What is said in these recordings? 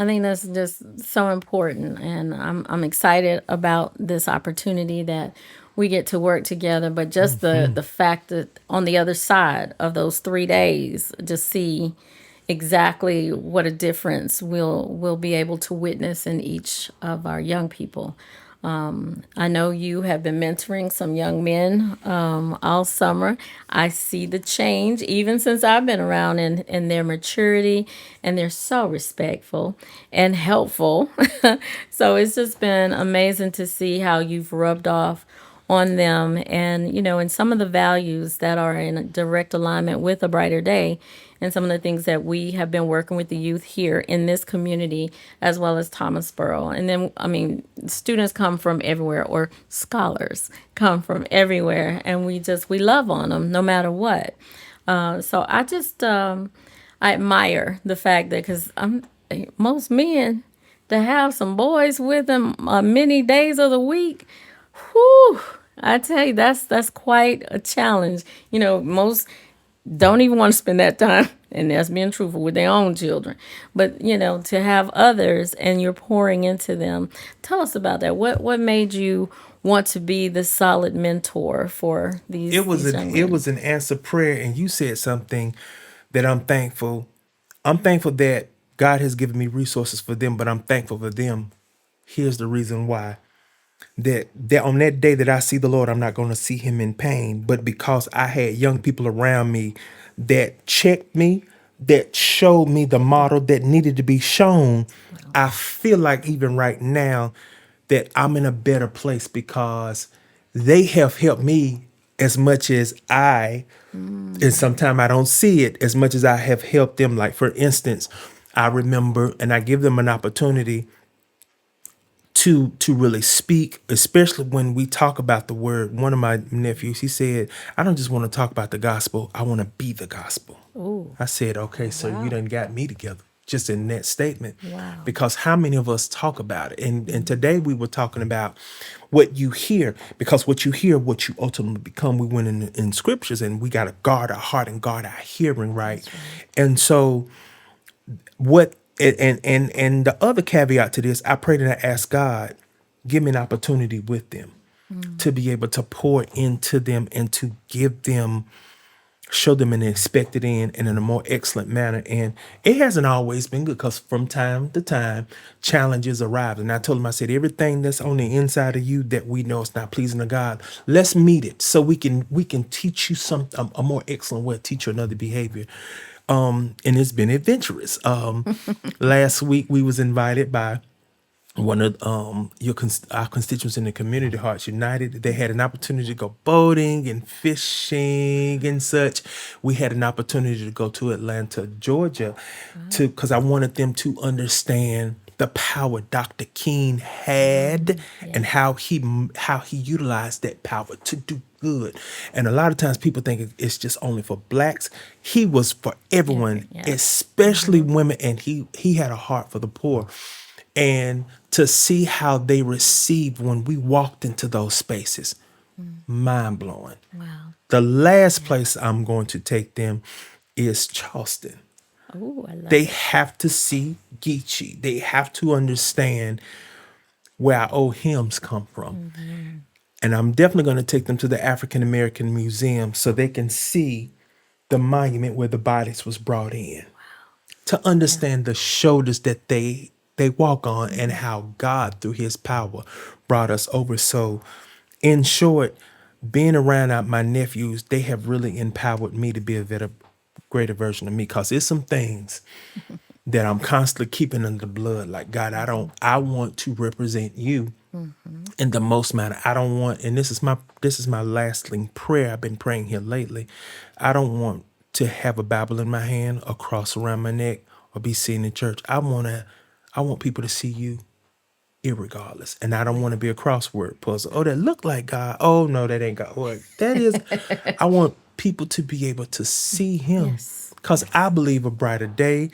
I think that's just so important, and I'm excited about this opportunity that we get to work together. But just the fact that on the other side of those 3 days, just see exactly what a difference we'll be able to witness in each of our young people. I know you have been mentoring some young men all summer. I see the change even since I've been around in their maturity, and they're so respectful and helpful. So it's just been amazing to see how you've rubbed off on them, and and some of the values that are in direct alignment with a brighter day, and some of the things that we have been working with the youth here in this community as well as Thomasboro. And then, I mean, students come from everywhere, or scholars come from everywhere, and we love on them no matter what. So I just I admire the fact that, because I'm most men, to have some boys with them many days of the week. Whew, I tell you, that's quite a challenge. Most don't even want to spend that time, and that's being truthful, with their own children. But to have others and you're pouring into them. Tell us about that. What made you want to be the solid mentor for It was these an young it men? was an answered prayer, and you said something that I'm thankful. I'm thankful that God has given me resources for them, but I'm thankful for them. Here's the reason why. That on that day that I see the Lord, I'm not going to see him in pain, but because I had young people around me that checked me, that showed me the model that needed to be shown. I feel like even right now that I'm in a better place because they have helped me as much as and sometimes I don't see it as much as I have helped them. Like, for instance, I remember, and I give them an opportunity to really speak, especially when we talk about the word. One of my nephews, he said, I don't just want to talk about the gospel, I want to be the gospel. Oh, I said, okay, so you wow. done got me together just in that statement. Wow. Because how many of us talk about it? And today we were talking about what you hear, because what you hear, what you ultimately become. We went in scriptures, and we got to guard our heart and guard our hearing, right? That's right. And so what and the other caveat to this, I prayed and I asked God, give me an opportunity with them to be able to pour into them and to give them, show them an expected end and in a more excellent manner. And it hasn't always been good, because from time to time challenges arrive. And I told him, I said, everything that's on the inside of you that we know is not pleasing to God, let's meet it so we can teach you some a more excellent way, teach you another behavior. And it's been adventurous. Last week we was invited by one of our constituents in the community, Hearts United. They had an opportunity to go boating and fishing and such. We had an opportunity to go to Atlanta, Georgia, to because I wanted them to understand the power Dr. King had, and Yes. how he utilized that power to do good. And a lot of times people think it's just only for blacks. He was for everyone, Yeah. especially women, and he had a heart for the poor. And to see how they received when we walked into those spaces, mind blowing. Wow. The last place I'm going to take them is Charleston. Oh, I They love it. have to see Geechee. They have to understand where our old hymns come from. And I'm definitely going to take them to the African American Museum so they can see the monument where the bodies was brought in, to Yeah. understand the shoulders that they walk on, and how God through his power brought us over. So in short, being around my nephews, they have really empowered me to be a better, greater version of me, because there's some things that I'm constantly keeping under the blood. Like, God, I want to represent you in the most manner. I don't want, and this is my lasting prayer I've been praying here lately. I don't want to have a Bible in my hand, a cross around my neck, or be seen in church. I want people to see you irregardless. And I don't want to be a crossword puzzle. Oh, that look like God. Oh no, that ain't God. What that is, I want people to be able to see him. Yes. Because I Yes. believe a brighter day,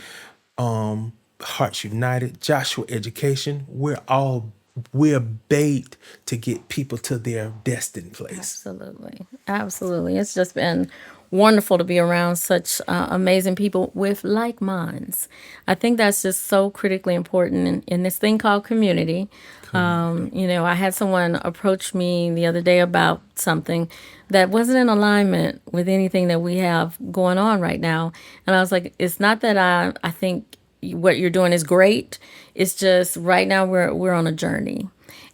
Hearts United, Joshua Education, we're bait to get people to their destined place. Absolutely. Absolutely. It's just been wonderful to be around such amazing people with like minds. I think that's just so critically important in this thing called community. I had someone approach me the other day about something that wasn't in alignment with anything that we have going on right now. And I was like, it's not that I think what you're doing is great. It's just right now we're on a journey.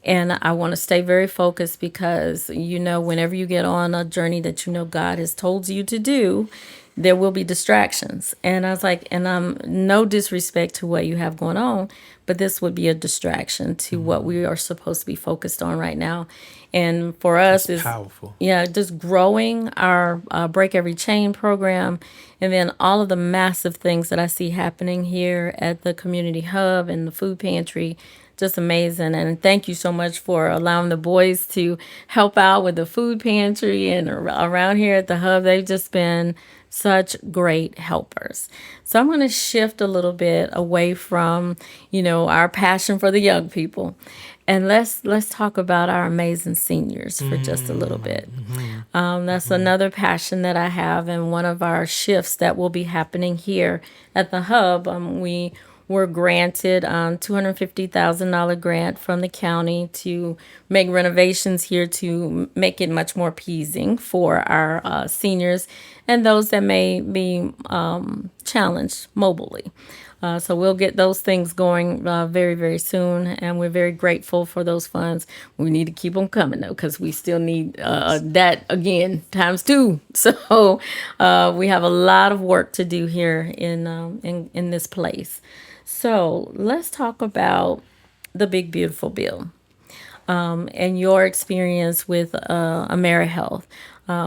And I want to stay very focused because, whenever you get on a journey that God has told you to do, there will be distractions. And I was like, and no disrespect to what you have going on, but this would be a distraction to what we are supposed to be focused on right now. And for us That's is, powerful. yeah, just growing our Break Every Chain program, and then all of the massive things that I see happening here at the community hub and the food pantry. Just amazing. And thank you so much for allowing the boys to help out with the food pantry and around here at the hub. They've just been such great helpers. So I'm going to shift a little bit away from, our passion for the young people. And let's talk about our amazing seniors for just a little bit. That's another passion that I have, and one of our shifts that will be happening here at the hub. We were granted $250,000 grant from the county to make renovations here to make it much more pleasing for our seniors and those that may be challenged mobilely. So we'll get those things going very, very soon, and we're very grateful for those funds. We need to keep them coming, though, because we still need that, again, times two. So we have a lot of work to do here in this place. So let's talk about the Big Beautiful Bill and your experience with AmeriHealth.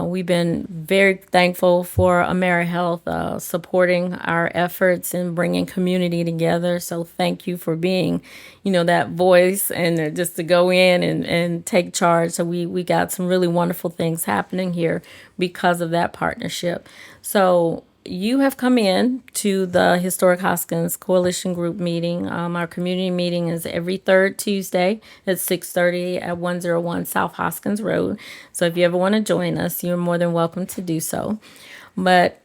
We've been very thankful for AmeriHealth supporting our efforts in bringing community together. So thank you for being, that voice and just to go in and take charge. So we got some really wonderful things happening here because of that partnership. So you have come in to the Historic Hoskins Coalition Group meeting. Our community meeting is every third Tuesday at 6:30 at 101 South Hoskins Road. So if you ever want to join us, you're more than welcome to do so. But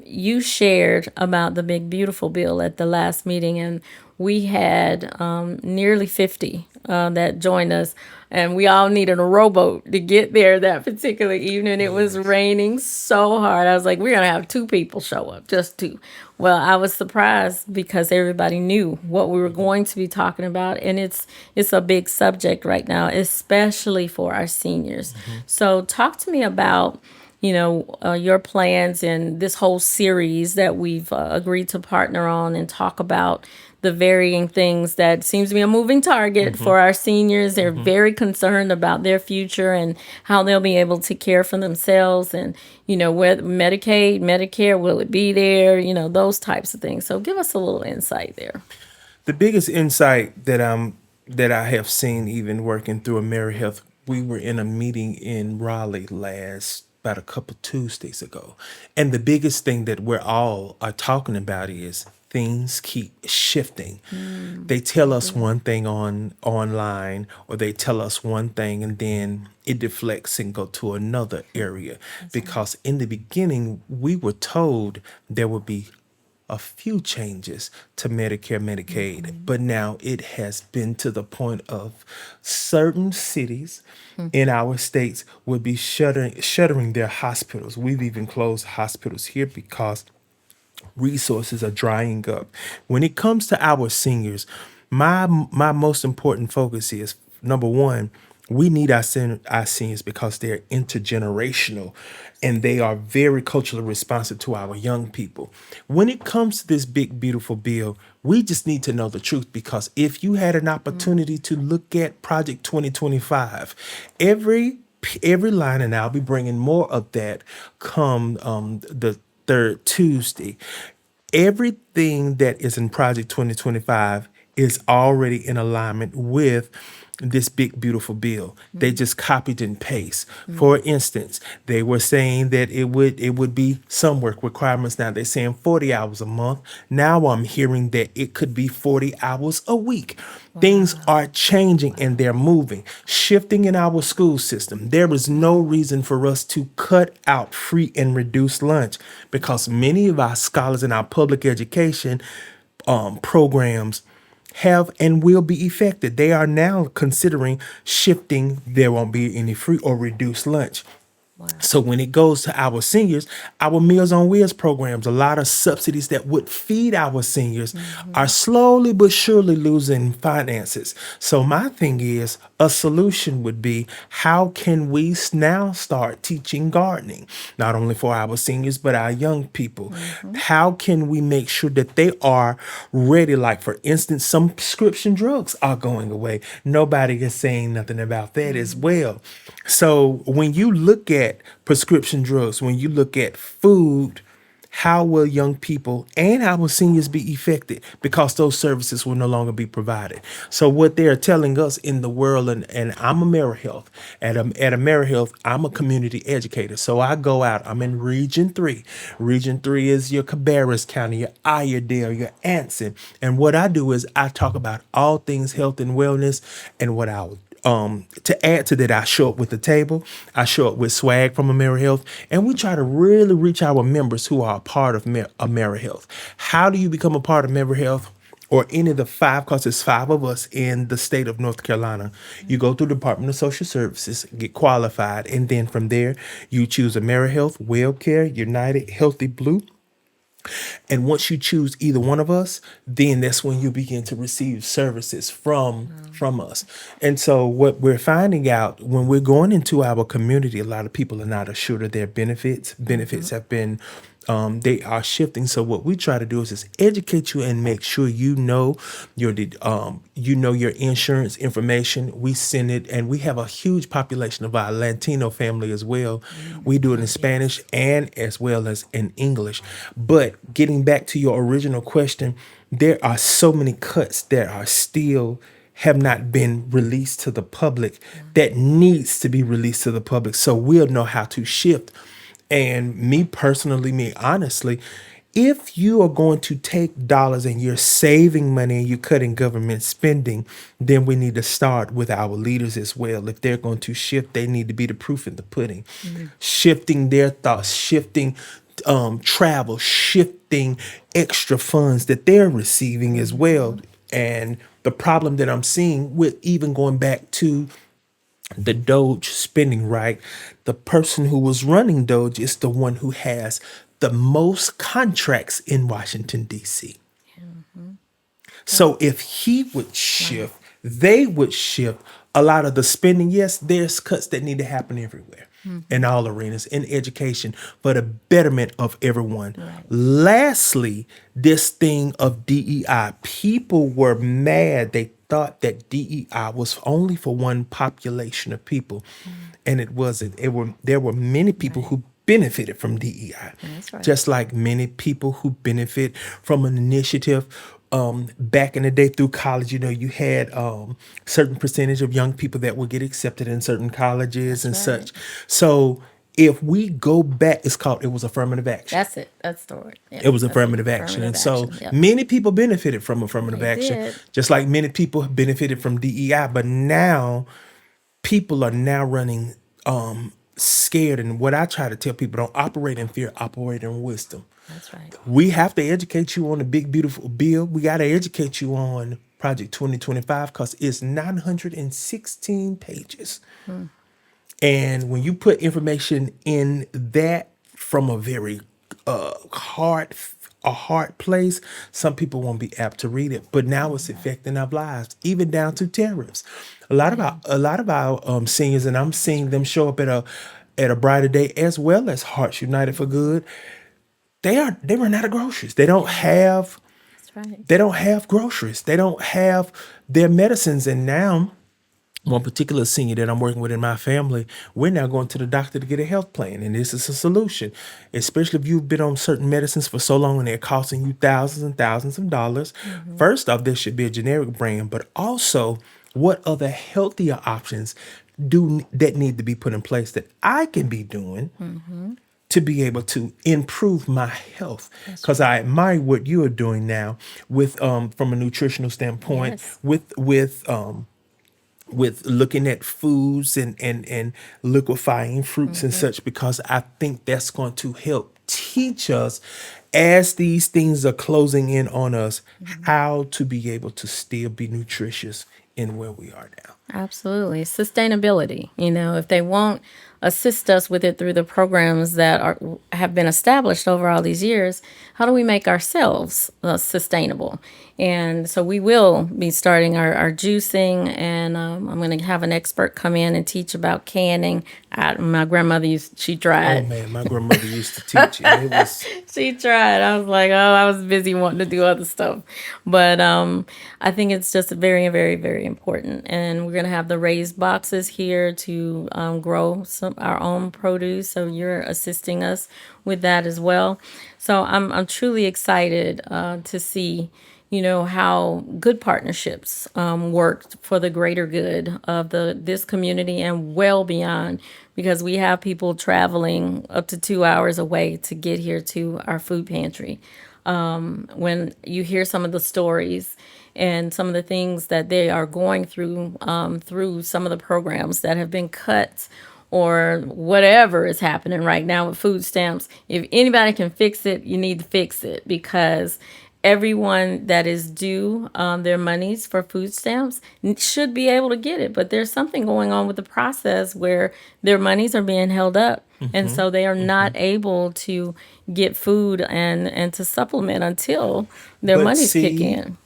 you shared about the Big Beautiful Bill at the last meeting, and we had nearly 50 that joined us, and we all needed a rowboat to get there that particular evening. It was raining so hard. I was like, we're going to have two people show up, just two. Well, I was surprised because everybody knew what we were going to be talking about, and it's a big subject right now, especially for our seniors. So talk to me about your plans and this whole series that we've agreed to partner on and talk about the varying things that seems to be a moving target for our seniors. They're very concerned about their future and how they'll be able to care for themselves and, whether Medicaid, Medicare, will it be there, those types of things. So give us a little insight there. The biggest insight that I have seen, even working through AmeriHealth, we were in a meeting in Raleigh about a couple Tuesdays ago, and the biggest thing that we're all are talking about is things keep shifting. They tell us one thing online, or they tell us one thing, and then it deflects and go to another area. Because in the beginning, we were told there would be a few changes to Medicare, Medicaid, but now it has been to the point of certain cities in our states would be shuttering their hospitals. We've even closed hospitals here because resources are drying up. When it comes to our seniors, my most important focus is, number one, we need our seniors because they're intergenerational and they are very culturally responsive to our young people. When it comes to this big, beautiful bill, we just need to know the truth, because if you had an opportunity to look at Project 2025, every line, and I'll be bringing more of that come the third Tuesday, everything that is in Project 2025 is already in alignment with this big beautiful bill. They just copied and paste. For instance, they were saying that it would be some work requirements. Now they're saying 40 hours a month. Now I'm hearing that it could be 40 hours a week. Things are changing and they're moving, shifting in our school system. There is no reason for us to cut out free and reduced lunch because many of our scholars in our public education programs have and will be affected. They are now considering shifting. There won't be any free or reduced lunch. So when it goes to our seniors, our Meals on Wheels programs, a lot of subsidies that would feed our seniors are slowly but surely losing finances. So my thing is, a solution would be, how can we now start teaching gardening, not only for our seniors, but our young people? How can we make sure that they are ready? Like, for instance, some prescription drugs are going away. Nobody is saying nothing about that as well. So when you look at prescription drugs, when you look at food, how will young people and our seniors be affected because those services will no longer be provided? So what they're telling us in the world, and I'm a AmeriHealth. At AmeriHealth, I'm a community educator. So I go out, I'm in Region 3. Region 3 is your Cabarrus County, your Iredell, your Anson. And what I do is I talk about all things health and wellness. And what I would to add to that, I show up with the table. I show up with swag from AmeriHealth, and we try to really reach our members who are a part of AmeriHealth. How do you become a part of AmeriHealth? Or any of the five, because there's five of us in the state of North Carolina. You go through the Department of Social Services, get qualified, and then from there, you choose AmeriHealth, WellCare, United, Healthy Blue. And once you choose either one of us, then that's when you begin to receive services from us. And so what we're finding out when we're going into our community, a lot of people are not assured of their benefits. Benefits have been they are shifting. So what we try to do is just educate you and make sure you know your insurance information. We send it, and we have a huge population of our Latino family as well. We do it in Spanish and as well as in English. But getting back to your original question, there are so many cuts that are still have not been released to the public that needs to be released to the public so we'll know how to shift. And me personally, me honestly, if you are going to take dollars and you're saving money and you're cutting government spending, then we need to start with our leaders as well. If they're going to shift, they need to be the proof in the pudding. Shifting their thoughts, shifting travel, shifting extra funds that they're receiving as well. And the problem that I'm seeing with even going back to the Doge spending, right? The person who was running Doge is the one who has the most contracts in Washington, D.C. So if he would shift, they would shift a lot of the spending. Yes, there's cuts that need to happen everywhere in all arenas, in education, for the betterment of everyone. Lastly, this thing of DEI, people were mad. They thought that DEI was only for one population of people, and it wasn't. There were many people who benefited from DEI, just like many people who benefit from an initiative. Back in the day through college, you had certain percentage of young people that would get accepted in certain colleges and such. So if we go back, it was affirmative action. That's it. That's the word. Yeah, It was that's it. affirmative action. And so Affirmative action. Yep. many people benefited from affirmative They action, did. just like many people benefited from DEI. But now people are now running scared. And what I try to tell people, don't operate in fear, operate in wisdom. That's right. We have to educate you on the big, beautiful bill. We got to educate you on Project 2025 because it's 916 pages. And when you put information in that from a very hard place, some people won't be apt to read it. But now it's affecting our lives, even down to tariffs. A lot of our seniors, and I'm seeing them show up at a brighter day, as well as Hearts United for Good. They run out of groceries. They don't have That's right. they don't have groceries. They don't have their medicines. And now, one particular senior that I'm working with in my family, we're now going to the doctor to get a health plan. And this is a solution, especially if you've been on certain medicines for so long and they're costing you thousands and thousands of dollars. First off, there should be a generic brand, but also What other healthier options do that need to be put in place that I can be doing to be able to improve my health? That's Because right. I admire what you are doing now with from a nutritional standpoint, Yes. with looking at foods and liquefying fruits and Hmm. such, because I think that's going to help teach us as these things are closing in on us how to be able to still be nutritious in where we are now. Absolutely. Sustainability. If they won't assist us with it through the programs that have been established over all these years, how do we make ourselves sustainable? And so we will be starting our juicing, and I'm going to have an expert come in and teach about canning. My grandmother she Oh tried. man, my grandmother used to teach, and it was She tried. I was like, oh, I was busy wanting to do other stuff. But I think it's just very, very, very important. And we're going to have the raised boxes here to grow our own produce. So you're assisting us with that as well. So I'm truly excited to see, how good partnerships work for the greater good of this community and well beyond, because we have people traveling up to 2 hours away to get here to our food pantry. When you hear some of the stories and some of the things that they are going through some of the programs that have been cut or whatever is happening right now with food stamps, if anybody can fix it, you need to fix it, because everyone that is due their monies for food stamps should be able to get it. But there's something going on with the process where their monies are being held up. And so they are not able to get food and to supplement until their but monies kick see, in.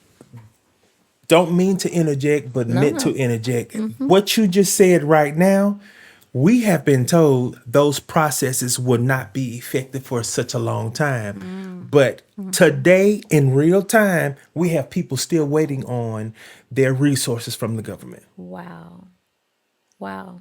don't mean to interject, but No, meant to no. interject. What you just said right now, we have been told those processes will not be effective for such a long time. But today, in real time, we have people still waiting on their resources from the government. Wow. Wow.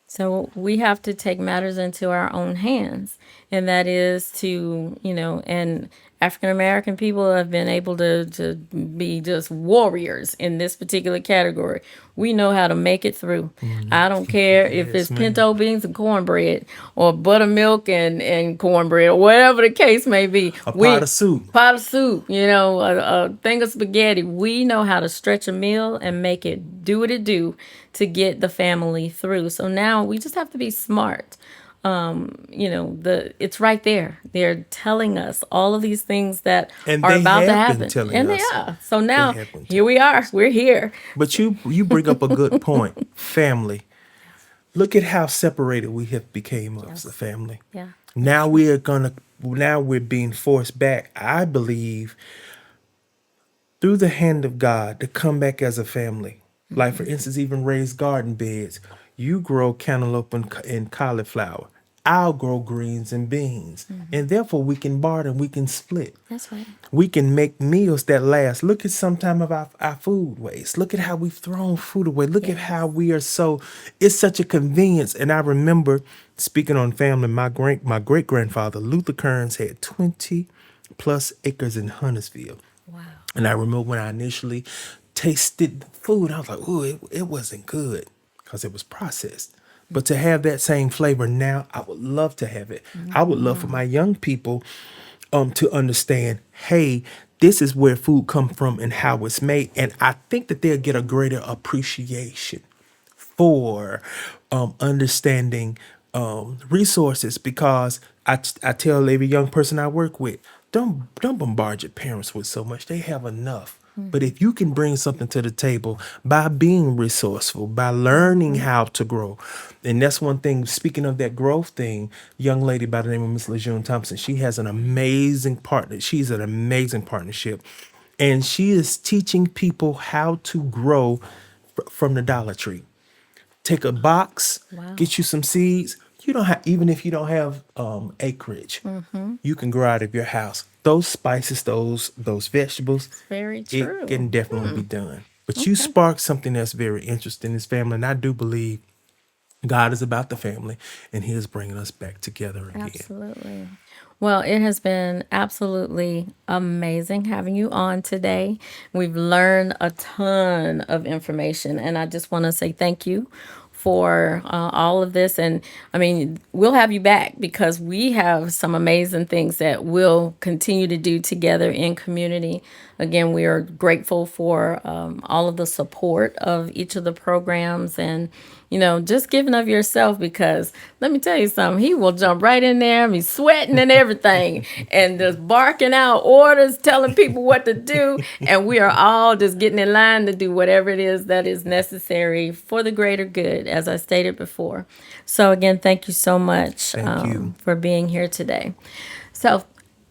So we have to take matters into our own hands. And that is to, and African American people have been able to be just warriors in this particular category. We know how to make it through. I don't care if Yes, it's man. pinto beans and cornbread or buttermilk and cornbread or whatever the case may be. A pot of soup. Pot of soup, a thing of spaghetti. We know how to stretch a meal and make it do what it do to get the family through. So now we just have to be smart. It's right there. They're telling us all of these things that And are they about to have been happen, telling and they us. are. So They now have been here telling we are. us. We're here. But you bring up a good point. Family. Look at how separated we have became as a Yes. family. Yeah. Now we're being forced back, I believe, through the hand of God to come back as a family. Like for instance, even raised garden beds. You grow cantaloupe and cauliflower. I'll grow greens and beans. And therefore we can barter and we can split. That's right. We can make meals that last. Look at some time of our food waste. Look at how we've thrown food away. Look at how Yes. we are it's such a convenience. And I remember, speaking on family, my great grandfather, Luther Kearns, had 20 plus acres in Huntersville. Wow. And I remember when I initially tasted the food, I was like, "Ooh, it wasn't good because it was processed." But to have that same flavor now, I would love to have it. I would love for my young people to understand, hey, this is where food come from and how it's made. And I think that they'll get a greater appreciation for understanding resources, because I tell every young person I work with, don't bombard your parents with so much. They have enough. But if you can bring something to the table by being resourceful, by learning how to grow, and that's one thing. Speaking of that growth thing, young lady by the name of Miss LeJeune Thompson, she has an amazing partner. She's an amazing partnership, and she is teaching people how to grow from the Dollar Tree. Take a box, Wow. get you some seeds. You don't have, even if you don't have acreage, you can grow out of your house. Those spices, those vegetables, It's very it true. can definitely be done. But you Okay. sparked something that's very interesting in this family, and I do believe God is about the family, and He is bringing us back together again. Absolutely. Well, it has been absolutely amazing having you on today. We've learned a ton of information, and I just want to say thank you for all of this. And I mean, we'll have you back because we have some amazing things that we'll continue to do together in community. Again, we are grateful for all of the support of each of the programs and just giving of yourself because let me tell you something, he will jump right in there, be sweating and everything, and just barking out orders, telling people what to do. And we are all just getting in line to do whatever it is that is necessary for the greater good, as I stated before. So, again, thank you so much Thank you. for being here today. So,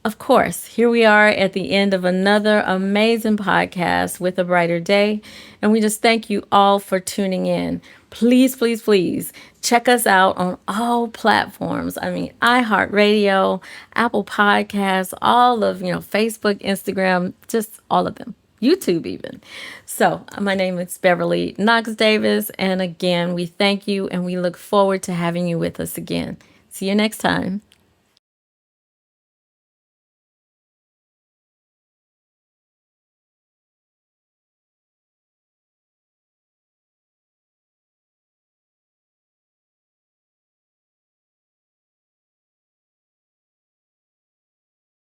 of course, here we are at the end of another amazing podcast with a brighter day. And we just thank you all for tuning in. Please, please, please check us out on all platforms. I mean, iHeartRadio, Apple Podcasts, all of, Facebook, Instagram, just all of them. YouTube even. So my name is Beverly Knox Davis. And again, we thank you and we look forward to having you with us again. See you next time.